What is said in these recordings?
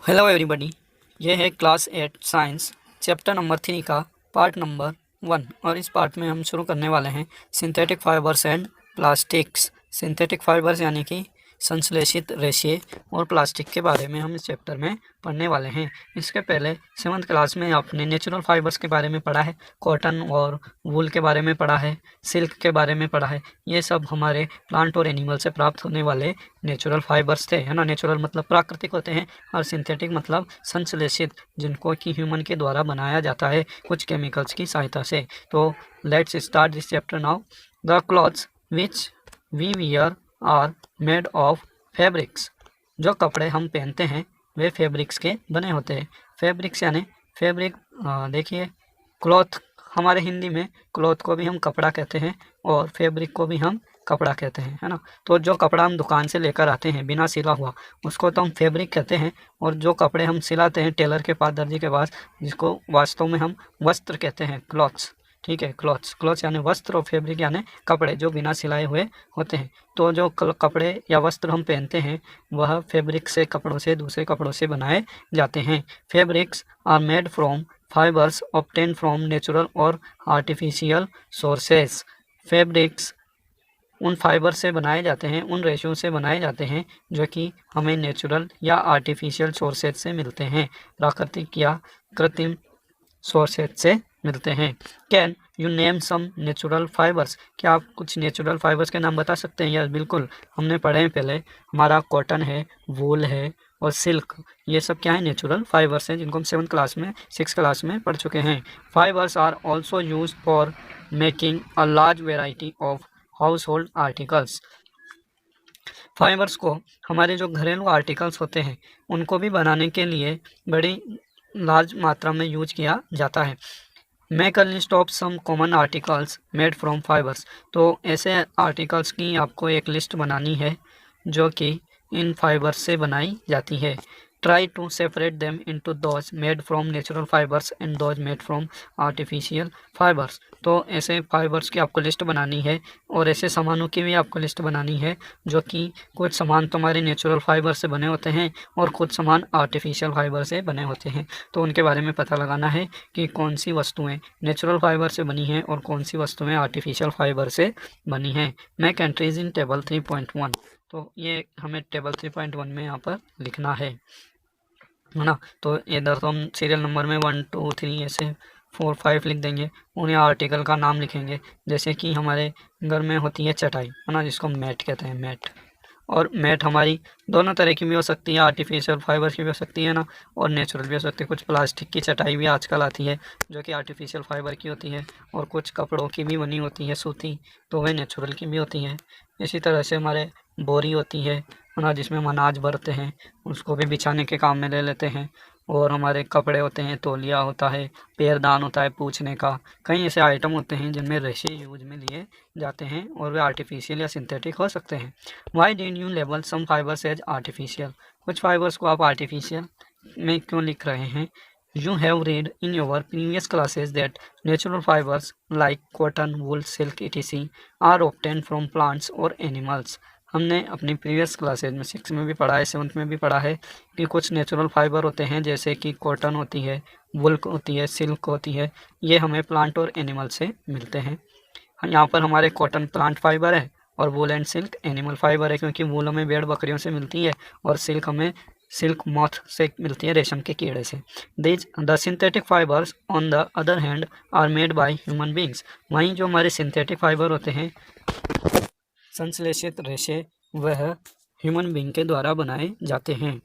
Hello everybody, ये है class 8 science chapter number 3 का पार्ट नंबर 1 और इस पार्ट में हम शुरू करने वाले हैं synthetic fibres and plastics. Synthetic fibres यानी कि संश्लेषित रेशे और प्लास्टिक के बारे में हम इस चैप्टर में पढ़ने वाले हैं। इसके पहले 7th क्लास में आपने नेचुरल फाइबर्स के बारे में पढ़ा है, कॉटन और वूल के बारे में पढ़ा है, सिल्क के बारे में पढ़ा है। ये सब हमारे प्लांट और एनिमल से प्राप्त होने वाले नेचुरल फाइबर्स थे, है ना। नेचुरल मतलब प्राकृतिक होते हैं और सिंथेटिक मतलब संश्लेषित, जिनको कि ह्यूमन के द्वारा बनाया जाता है कुछ केमिकल्स की सहायता से। तो let's start this chapter now. The clothes which we wear are made of fabrics. जो कपड़े हम पहनते हैं वे फैब्रिक्स के बने होते हैं। फैब्रिक्स यानी फैब्रिक, देखिए क्लॉथ, हमारे हिंदी में क्लॉथ को भी हम कपड़ा कहते हैं और फैब्रिक को भी हम कपड़ा कहते हैं, है ना। तो जो कपड़ा हम दुकान से लेकर आते हैं बिना सिला हुआ, उसको तो हम फैब्रिक कहते हैं। और जो कपड़े हम सिलाते हैं टेलर के पास, दर्जी के पास, जिसको वास्तव में हम वस्त्र कहते हैं, क्लॉथ्स। ठीक है, क्लॉथ्स यानी वस्त्र और फैब्रिक यानी कपड़े जो बिना सिलाए हुए होते हैं। तो जो कपड़े या वस्त्र हम पहनते हैं वह फैब्रिक से, कपड़ों से, दूसरे कपड़ों से बनाए जाते हैं। Fabrics are made from fibres obtain from natural और आर्टिफिशियल सोर्सेस। फैब्रिक्स उन फाइबर से बनाए जाते हैं, उन रेशों से बनाए जाते हैं जो कि हमें नेचुरल या आर्टिफिशियल सोर्सेज से मिलते हैं, प्राकृतिक या कृत्रिम सोर्सेज से मिलते हैं। Can you name some natural fibres. क्या आप कुछ नेचुरल फाइबर्स के नाम बता सकते हैं? यस, बिल्कुल, हमने पढ़े हैं पहले। हमारा कॉटन है, वूल है और सिल्क, ये सब क्या है? नेचुरल फाइबर्स हैं, जिनको हम 7th क्लास में, 6th क्लास में पढ़ चुके हैं। Fibres are also use for making a large variety of household articles. Fibres को हमारे जो घरेलू आर्टिकल्स होते हैं उनको भी बनाने के लिए बड़ी लार्ज मात्रा में यूज किया जाता है। Make a list of some common articles made from fibres. तो ऐसे आर्टिकल्स की आपको एक लिस्ट बनानी है जो कि इन फाइबर्स से बनाई जाती है। Try to separate them into those made from natural fibres and those made from artificial fibres. तो ऐसे फाइबर्स की आपको लिस्ट बनानी है और ऐसे सामानों की भी आपको लिस्ट बनानी है जो कि कुछ सामान तुम्हारे नेचुरल फाइबर से बने होते हैं और कुछ सामान आर्टिफिशियल फाइबर से बने होते हैं। तो उनके बारे में पता लगाना है कि कौन सी वस्तुएं नेचुरल फाइबर से बनी हैं और कौन सी वस्तुएं आर्टिफिशियल फाइबर से बनी हैं। Make entries in table 3.1। तो ये हमें टेबल 3.1 में यहाँ पर लिखना है ना। तो इधर तो हम सीरियल नंबर में 1 2 3 ऐसे 4 5 लिख देंगे। उन्हें आर्टिकल का नाम लिखेंगे, जैसे कि हमारे घर में होती है चटाई, है ना, जिसको मैट कहते हैं, मैट। और मैट हमारी दोनों तरह की भी हो सकती है, आर्टिफिशियल फाइबर की भी हो सकती है ना, और नेचुरल भी हो सकती है। कुछ प्लास्टिक की चटाई भी आजकल आती है जो कि आर्टिफिशियल फाइबर की होती है, और कुछ कपड़ों की भी बनी होती है, सूती, तो वह नेचुरल की भी होती हैं। इसी तरह से हमारे बोरी होती है ना, जिसमें हम अनाज भरते हैं, उसको भी बिछाने के काम में ले लेते हैं। और हमारे कपड़े होते हैं, तौलिया होता है, पैरदान होता है पूछने का। कई ऐसे आइटम होते हैं जिनमें रेशे यूज में लिए जाते हैं और वे आर्टिफिशियल या सिंथेटिक हो सकते हैं। Why did you label some fibres as artificial. कुछ फाइबर्स को आप आर्टिफिशियल में क्यों लिख रहे हैं? You have read in your previous classes that natural fibers like cotton, wool, silk, etc. are obtained from plants or animals. हमने अपनी प्रीवियस क्लासेज में 6 में भी पढ़ा है, 7th में भी पढ़ा है कि कुछ नेचुरल फाइबर होते हैं जैसे कि कॉटन होती है, वुल होती है, सिल्क होती है। ये हमें प्लांट और एनिमल से मिलते हैं। यहाँ पर हमारे कॉटन प्लांट फाइबर है और wool and silk animal fibre है, क्योंकि वूल हमें भेड़ बकरियों से मिलती है और सिल्क हमें सिल्क मॉथ से मिलती है, रेशम के कीड़े से। The synthetic fibres on the other hand are made by human beings. वहीं जो हमारे सिंथेटिक फाइबर होते हैं, संश्लेषित रेशे, वह ह्यूमन बींग के द्वारा बनाए जाते हैं।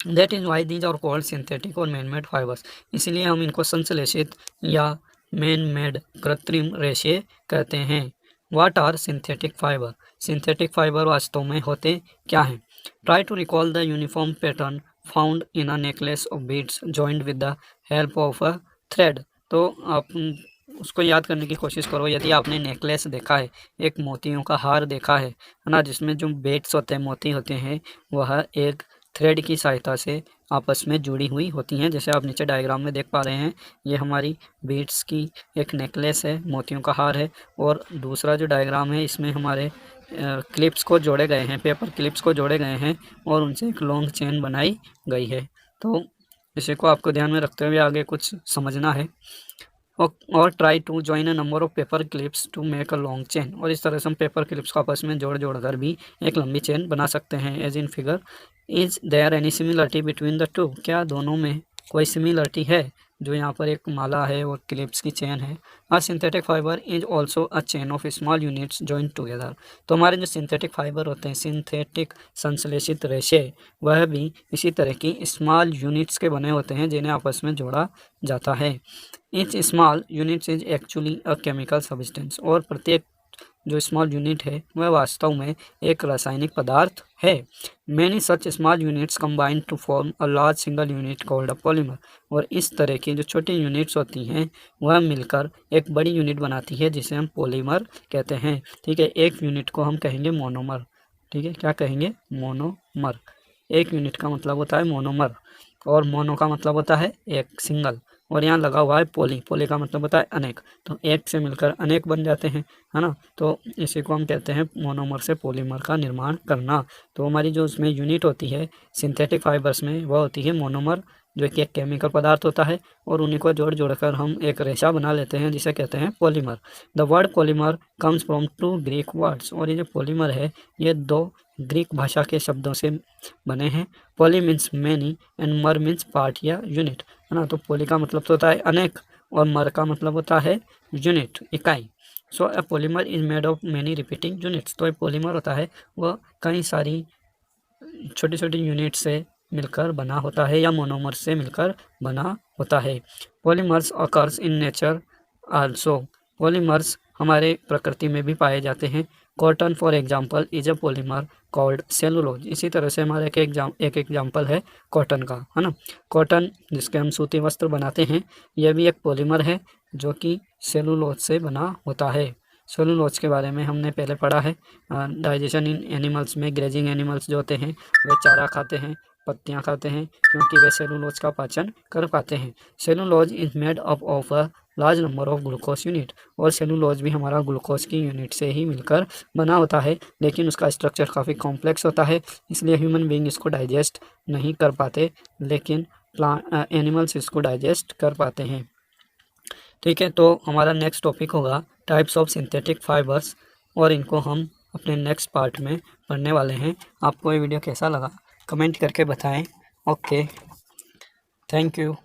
That is why these are called synthetic और मैन मेड फाइबर्स। इसलिए हम इनको संश्लेषित या मैन मेड, कृत्रिम रेशे कहते हैं। What are synthetic fibre. Synthetic fibre वास्तव में होते क्या हैं? Try to recall the uniform pattern found in a necklace of beads joined with the help of a thread. तो आप उसको याद करने की कोशिश करो। यदि आपने नेकलेस देखा है, एक मोतियों का हार देखा है ना, जिसमें जो बीड्स होते हैं, मोती होते हैं, वह एक थ्रेड की सहायता से आपस में जुड़ी हुई होती हैं, जैसे आप नीचे डायग्राम में देख पा रहे हैं। ये हमारी बीड्स की एक नेकलेस है, मोतियों का हार है। और दूसरा जो डायग्राम है, इसमें हमारे क्लिप्स को जोड़े गए हैं, पेपर क्लिप्स को जोड़े गए हैं और उनसे एक लॉन्ग चेन बनाई गई है। तो इसी को आपको ध्यान में रखते हुए आगे कुछ समझना है। और try to join a number of paper clips to make a long chain, और इस तरह से हम पेपर क्लिप्स को आपस में जोड़ कर भी एक लंबी चेन बना सकते हैं। As in figure, is there any similarity between the two, क्या दोनों में कोई सिमिलरिटी है? जो यहाँ पर एक माला है और क्लिप्स की चेन है। अ synthetic fibre is also a chain of small units joint together, तो हमारे जो सिंथेटिक फाइबर होते हैं, सिंथेटिक संश्लेषित रेशे, वह भी इसी तरह की स्मॉल यूनिट्स के बने होते हैं जिन्हें आपस में जोड़ा जाता है। Each small unit is actually a chemical substance, और प्रत्येक जो स्मॉल यूनिट है वह वास्तव में एक रासायनिक पदार्थ है। Many such small units combine to form a large single unit called a polymer, और इस तरह की जो छोटी यूनिट्स होती हैं वह मिलकर एक बड़ी यूनिट बनाती है जिसे हम पॉलीमर कहते हैं। ठीक है, एक यूनिट को हम कहेंगे मोनोमर। ठीक है, क्या कहेंगे? मोनोमर। एक यूनिट का मतलब होता है मोनोमर, और मोनो का मतलब होता है एक, सिंगल, और यहाँ लगा हुआ है पॉली, पॉली का मतलब होता है अनेक, तो एक से मिलकर अनेक बन जाते हैं, है ना। तो इसी को हम कहते हैं मोनोमर से पॉलीमर का निर्माण करना। तो हमारी जो उसमें यूनिट होती है सिंथेटिक फाइबर्स में, वह होती है मोनोमर, जो कि एक केमिकल पदार्थ होता है, और उन्हीं को जोड़कर हम एक रेशा बना लेते हैं जिसे कहते हैं polymer. The word polymer comes from 2 Greek words, और ये जो पॉलीमर है ये 2 ग्रीक भाषा के शब्दों से बने हैं। पॉली मीन्स मैनी एंड मर मीन्स पार्ट या यूनिट, है ना। तो पॉली का मतलब तो होता है अनेक, और मर का मतलब होता है यूनिट, इकाई। So a polymer is made of many repeating units, तो पॉलीमर होता है वह कई सारी छोटी छोटी यूनिट से मिलकर बना होता है या मोनोमर से मिलकर बना होता है। Polymers occurs in nature also, polymers हमारे प्रकृति में भी पाए जाते हैं। Cotton for example is a polymer called cellulose, इसी तरह से हमारे एक एग्जाम्पल है कॉटन का, है ना। कॉटन जिसके हम सूती वस्त्र बनाते हैं, यह भी एक पॉलीमर है जो कि सेलुलोज से बना होता है। सेलुलोज के बारे में हमने पहले पढ़ा है। डाइजेशन इन एनिमल्स में ग्रेजिंग एनिमल्स जो होते हैं वे चारा खाते हैं, पत्तियां खाते हैं, क्योंकि वे सेलुलोज का पाचन कर पाते हैं। Cellulose is made up of a large number of glucose unit, और सेलुलोज भी हमारा ग्लूकोज की यूनिट से ही मिलकर बना होता है, लेकिन उसका स्ट्रक्चर काफ़ी कॉम्प्लेक्स होता है, इसलिए ह्यूमन बींग इसको डाइजेस्ट नहीं कर पाते, लेकिन एनिमल्स इसको डाइजेस्ट कर पाते हैं। ठीक है, तो हमारा नेक्स्ट टॉपिक होगा टाइप्स ऑफ सिंथेटिक फाइबर्स, और इनको हम अपने नेक्स्ट पार्ट में पढ़ने वाले हैं। आपको ये वीडियो कैसा लगा कमेंट करके बताएं। Okay, thank you.